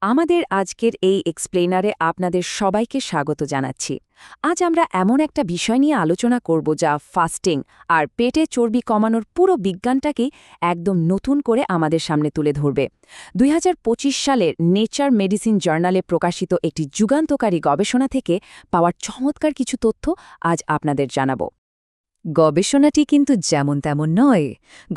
আমাদের আজকের এই এক্সপ্লেনারে আপনাদের সবাইকে স্বাগত জানাচ্ছি। আজ আমরা এমন একটা বিষয় নিয়ে আলোচনা করব যা ফাস্টিং আর পেটে চর্বি কমানোর পুরো বিজ্ঞানটাকেই একদম নতুন করে আমাদের সামনে তুলে ধরবে। ২০২৫ সালের নেচার মেডিসিন জার্নালে প্রকাশিত একটি যুগান্তকারী গবেষণা থেকে পাওয়ার চমৎকার কিছু তথ্য আজ আপনাদের জানাব। গবেষণাটি কিন্তু যেমন তেমন নয়।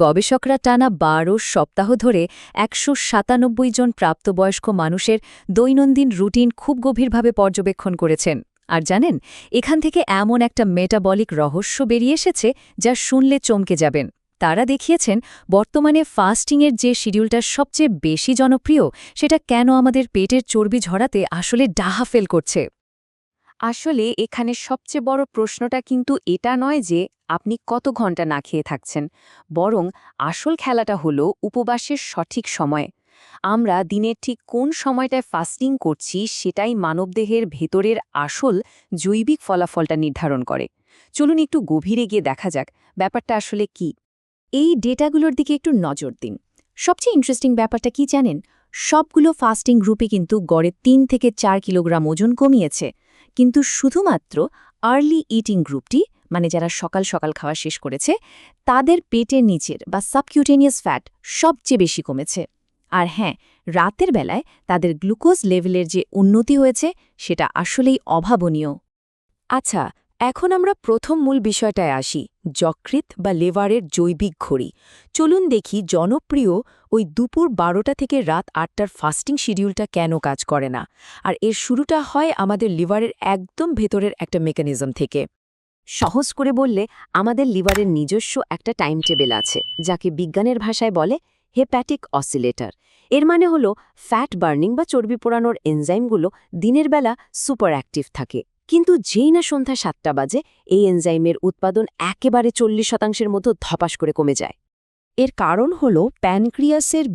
গবেষকরা টানা ১২ সপ্তাহ ধরে ১৯৭ জন প্রাপ্তবয়স্ক মানুষের দৈনন্দিন রুটিন খুব গভীরভাবে পর্যবেক্ষণ করেছেন। আর জানেন, এখান থেকে এমন একটা মেটাবলিক রহস্য বেরিয়ে এসেছে যা শুনলে চমকে যাবেন। তারা দেখিয়েছেন বর্তমানে ফাস্টিংয়ের যে শিডিউলটা সবচেয়ে বেশি জনপ্রিয়, সেটা কেন আমাদের পেটের চর্বি ঝরাতে আসলে ডাহা ফেল করছে। আসলে এখানে সবচেয়ে বড় প্রশ্নটা কিন্তু এটা নয় যে আপনি কত ঘন্টা না খেয়ে থাকছেন, বরং আসল খেলাটা হলো উপবাসের সঠিক সময়। আমরা দিনের ঠিক কোন সময়টায় ফাস্টিং করছি সেটাই মানবদেহের ভেতরের আসল জৈবিক ফলাফলটা নির্ধারণ করে। চলুন একটু গভীরে গিয়ে দেখা যাক ব্যাপারটা আসলে কি। এই ডেটাগুলোর দিকে একটু নজর দিন। সবচেয়ে ইন্টারেস্টিং ব্যাপারটা কি জানেন? সবগুলো ফাস্টিং গ্রুপে কিন্তু গড়ে ৩ থেকে ৪ কিলোগ্রাম ওজন কমিয়েছে, কিন্তু শুধুমাত্র আর্লি ইটিং গ্রুপটি, মানে যারা সকাল সকাল খাওয়া শেষ করেছে, তাদের পেটের নিচের বা সাবকিউটেনিয়াস ফ্যাট সবচেয়ে বেশি কমেছে। আর হ্যাঁ, রাতের বেলায় তাদের গ্লুকোজ লেভেলের যে উন্নতি হয়েছে সেটা আসলেই অভাবনীয়। আচ্ছা, এখন আমরা প্রথম মূল বিষয়টায় আসি, যকৃৎ বা লিভারের জৈবিক ঘড়ি। চলুন দেখি জনপ্রিয় ওই দুপুর ১২টা থেকে রাত ৮টার ফাস্টিং শিডিউলটা কেন কাজ করে না। আর এর শুরুটা হয় আমাদের লিভারের একদম ভেতরের একটা মেকানিজম থেকে। সহজ করে বললে, আমাদের লিভারের নিজস্ব একটা টাইম টেবিল আছে, যাকে বিজ্ঞানের ভাষায় বলে হেপ্যাটিক অসিলেটর। এর মানে হলো ফ্যাট বার্নিং বা চর্বি পোড়ানোর এনজাইমগুলো দিনের বেলা সুপার অ্যাক্টিভ থাকে, কিন্তু যেই না সন্ধ্যা ৭টা বাজে এই এনজাইমের উৎপাদন একেবারে ৪০% মতো ধপাস করে কমে যায়। এর কারণ হল প্যানক্রিয়াসের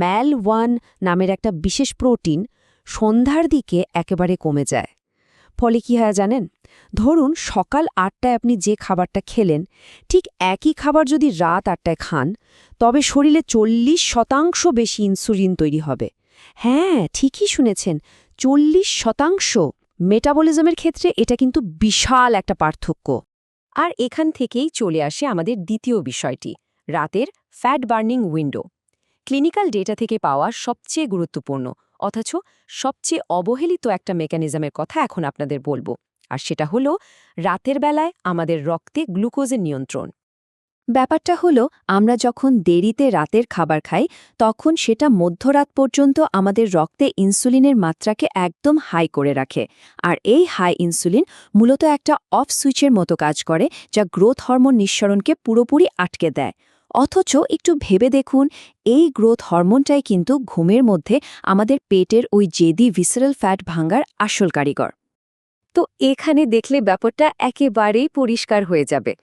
ম্যাল-1 নামের একটা বিশেষ প্রোটিন সন্ধ্যার দিকে একেবারে কমে যায়। ফলে কি হয় জানেন? ধরুন সকাল ৮টায় আপনি যে খাবারটা খেলেন, ঠিক একই খাবার যদি রাত ৮টায় খান, তবে শরীরে ৪০% বেশি ইনসুলিন তৈরি হবে। হ্যাঁ, ঠিকই শুনেছেন, ৪০%। মেটাবলিজমের ক্ষেত্রে এটা কিন্তু বিশাল একটা পার্থক্য। আর এখান থেকেই চলে আসে আমাদের দ্বিতীয় বিষয়টি, রাতের fat burning window. Clinical data থেকে পাওয়া সবচেয়ে গুরুত্বপূর্ণ অথচ সবচেয়ে অবহেলিত একটা মেকানিজমের কথা এখন আপনাদের বলবো, আর সেটা হলো রাতের বেলায় আমাদের রক্তে গ্লুকোজের নিয়ন্ত্রণ। ব্যাপারটা হলো, আমরা যখন দেরিতে রাতের খাবার খাই, তখন সেটা মধ্যরাত পর্যন্ত আমাদের রক্তে ইনসুলিনের মাত্রাকে একদম হাই করে রাখে। আর এই হাই ইনসুলিন মূলত একটা অফ সুইচের মতো কাজ করে, যা গ্রোথ হরমোন নিঃসরণকে পুরোপুরি আটকে দেয়। অথচ একটু ভেবে দেখুন, এই গ্রোথ হরমোনটাই কিন্তু ঘুমের মধ্যে আমাদের পেটের ওই জেদি ভিসারাল ফ্যাট ভাঙার আসল কারিগর। তো এখানে দেখলে ব্যাপারটা একেবারেই পরিষ্কার হয়ে যাবে।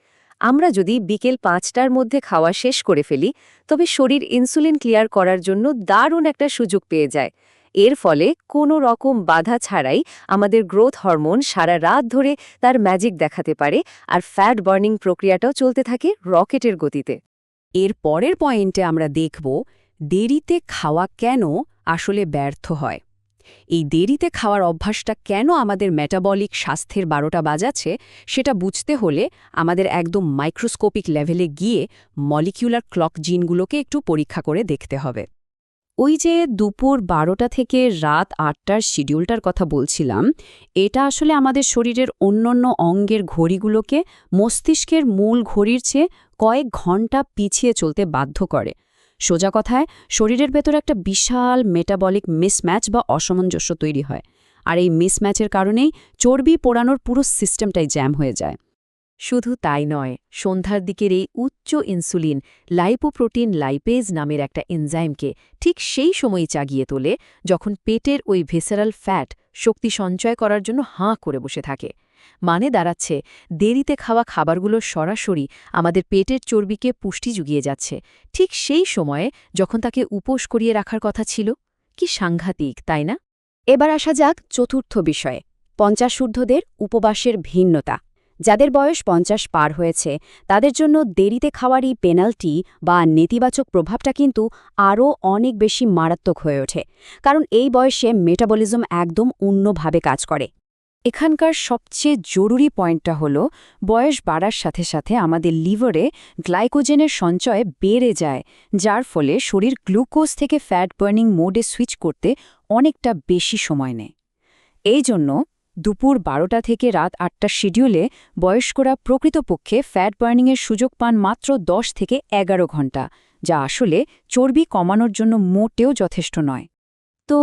আমরা যদি বিকেল ৫টার মধ্যে খাওয়া শেষ করে ফেলি, তবে শরীর ইনসুলিন ক্লিয়ার করার জন্য দারুণ একটা সুযোগ পেয়ে যায়। এর ফলে কোনো রকম বাধা ছাড়াই আমাদের গ্রোথ হরমোন সারা রাত ধরে তার ম্যাজিক দেখাতে পারে, আর ফ্যাট বার্নিং প্রক্রিয়াটাও চলতে থাকে রকেটের গতিতে। এর পরের পয়েন্টে আমরা দেখব দেরিতে খাওয়া কেন আসলে ব্যর্থ হয়। এই দেরিতে খাওয়ার অভ্যাসটা কেন আমাদের মেটাবলিক স্বাস্থ্যের ১২টা বাজাচ্ছে, সেটা বুঝতে হলে আমাদের একদম মাইক্রোস্কোপিক লেভেলে গিয়ে মলিকিউলার ক্লক জিনগুলোকে একটু পরীক্ষা করে দেখতে হবে। ওই যে দুপুর ১২টা থেকে রাত ৮টার শিডিউলটার কথা বলছিলাম, এটা আসলে আমাদের শরীরের অন্যান্য অঙ্গের ঘড়িগুলোকে মস্তিষ্কের মূল ঘড়ির চেয়ে কয়েক ঘন্টা পিছিয়ে চলতে বাধ্য করে। সোজা কথায়, শরীরের ভেতর একটা বিশাল মেটাবলিক মিসম্যাচ বা অসামঞ্জস্য তৈরি হয়, আর এই মিসম্যাচের কারণেই চর্বি পোড়ানোর পুরো সিস্টেমটাই জ্যাম হয়ে যায়। শুধু তাই নয়, সন্ধ্যার দিকের এই উচ্চ ইনসুলিন লাইপোপ্রোটিন লাইপেজ নামের একটা এনজাইমকে ঠিক সেই সময়ই জাগিয়ে তোলে যখন পেটের ওই ভিসারাল ফ্যাট শক্তি সঞ্চয় করার জন্য হাঁ করে বসে থাকে। মানে দাঁড়াচ্ছে, দেরিতে খাওয়া খাবারগুলো সরাসরি আমাদের পেটের চর্বিকে পুষ্টি জুগিয়ে যাচ্ছে, ঠিক সেই সময়ে যখন তাকে উপোস করিয়ে রাখার কথা ছিল। কি সাংঘাতিক, তাই না? এবার আসা যাক চতুর্থ বিষয়ে, ৫০ ঊর্ধ্বদের উপবাসের ভিন্নতা। যাদের বয়স 50 পার হয়েছে তাদের জন্য দেরিতে খাওয়ারই পেনাল্টি বা নেতিবাচক প্রভাবটা কিন্তু আরও অনেক বেশি মারাত্মক হয়ে ওঠে, কারণ এই বয়সে মেটাবলিজম একদম অন্যভাবে কাজ করে। এখানকার সবচেয়ে জরুরি পয়েন্টটা হলো বয়স বাড়ার সাথে সাথে আমাদের লিভারে গ্লাইকোজেনের সঞ্চয় বেড়ে যায়, যার ফলে শরীর গ্লুকোজ থেকে ফ্যাট বার্নিং মোডে সুইচ করতে অনেকটা বেশি সময় নেয়। এই জন্য দুপুর 12টা থেকে রাত 8টার শিডিউলে বয়স্করা প্রকৃতপক্ষে ফ্যাট বার্নিংয়ের সুযোগ পান মাত্র 10 থেকে 11 ঘন্টা, যা আসলে চর্বি কমানোর জন্য মোটেও যথেষ্ট নয়। তো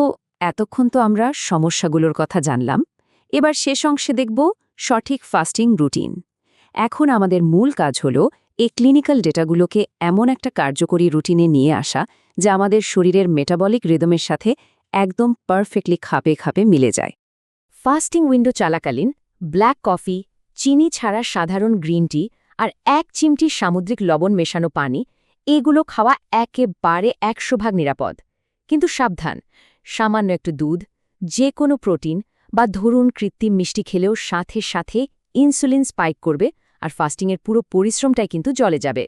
এতক্ষণ তো আমরা সমস্যাগুলোর কথা জানলাম, এবার শেষ অংশে দেখব সঠিক ফাস্টিং রুটিন। এখন আমাদের মূল কাজ হলো এই ক্লিনিক্যাল ডেটাগুলোকে এমন একটা কার্যকরী রুটিনে নিয়ে আসা যা আমাদের শরীরের মেটাবলিক রিদমের সাথে একদম পারফেক্টলি খাপে খাপে মিলে যায়। ফাস্টিং উইন্ডো চলাকালীন ব্ল্যাক কফি, চিনি ছাড়া সাধারণ গ্রিন টি আর 1 চিমটি সামুদ্রিক লবণ মেশানো পানি, এগুলো খাওয়া একেবারে 100% নিরাপদ। কিন্তু সাবধান, সামান্য একটু দুধ, যে কোনো প্রোটিন বা ধরুন কৃত্রিম মিষ্টি খেলেও সাথে সাথে ইনসুলিন স্পাইক করবে আর ফাস্টিংয়ের পুরো পরিশ্রমটাই কিন্তু জলে যাবে।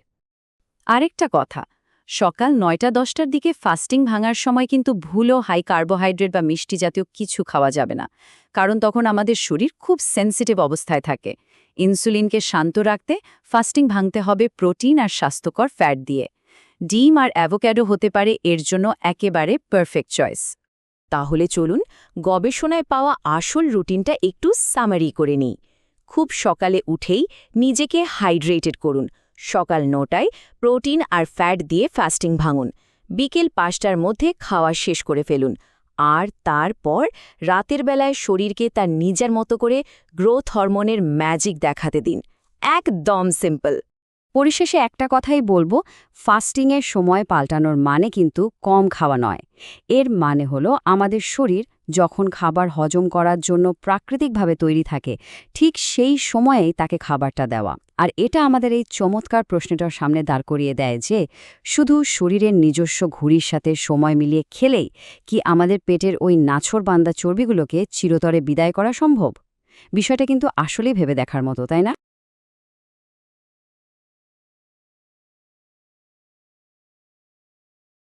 আরেকটা কথা, সকাল 9টা-10টার দিকে ফাস্টিং ভাঙার সময় কিন্তু ভুলও হাই কার্বোহাইড্রেট বা মিষ্টি জাতীয় কিছু খাওয়া যাবে না, কারণ তখন আমাদের শরীর খুব সেন্সিটিভ অবস্থায় থাকে। ইনসুলিনকে শান্ত রাখতে ফাস্টিং ভাঙতে হবে প্রোটিন আর স্বাস্থ্যকর ফ্যাট দিয়ে। ডিম আর অ্যাভোক্যাডো হতে পারে এর জন্য একেবারে পারফেক্ট চয়েস। তাহলে চলুন গবেষণায় পাওয়া আসল রুটিনটা একটু সামারি করে নিই। খুব সকালে উঠেই নিজেকে হাইড্রেটেড করুন। সকাল 9টায় প্রোটিন আর ফ্যাট দিয়ে ফাস্টিং ভাঙুন। বিকেল 5টার মধ্যে খাওয়া শেষ করে ফেলুন। আর তারপর রাতের বেলায় শরীরকে তার নিজের মতো করে গ্রোথ হরমোনের ম্যাজিক দেখাতে দিন। একদম সিম্পল। পরিশেষে একটা কথাই বলবো, ফাস্টিংয়ের সময় পাল্টানোর মানে কিন্তু কম খাওয়া নয়। এর মানে হলো আমাদের শরীর যখন খাবার হজম করার জন্য প্রাকৃতিকভাবে তৈরি থাকে, ঠিক সেই সময়েই তাকে খাবারটা দেওয়া। আর এটা আমাদের এই চমৎকার প্রশ্নটার সামনে দাঁড় করিয়ে দেয় যে শুধু শরীরের নিজস্ব ঘুড়ির সাথে সময় মিলিয়ে খেলেই কি আমাদের পেটের ওই নাছোড়বান্দা চর্বিগুলোকে চিরতরে বিদায় করা সম্ভব? বিষয়টা কিন্তু আসলেই ভেবে দেখার মতো, তাই না?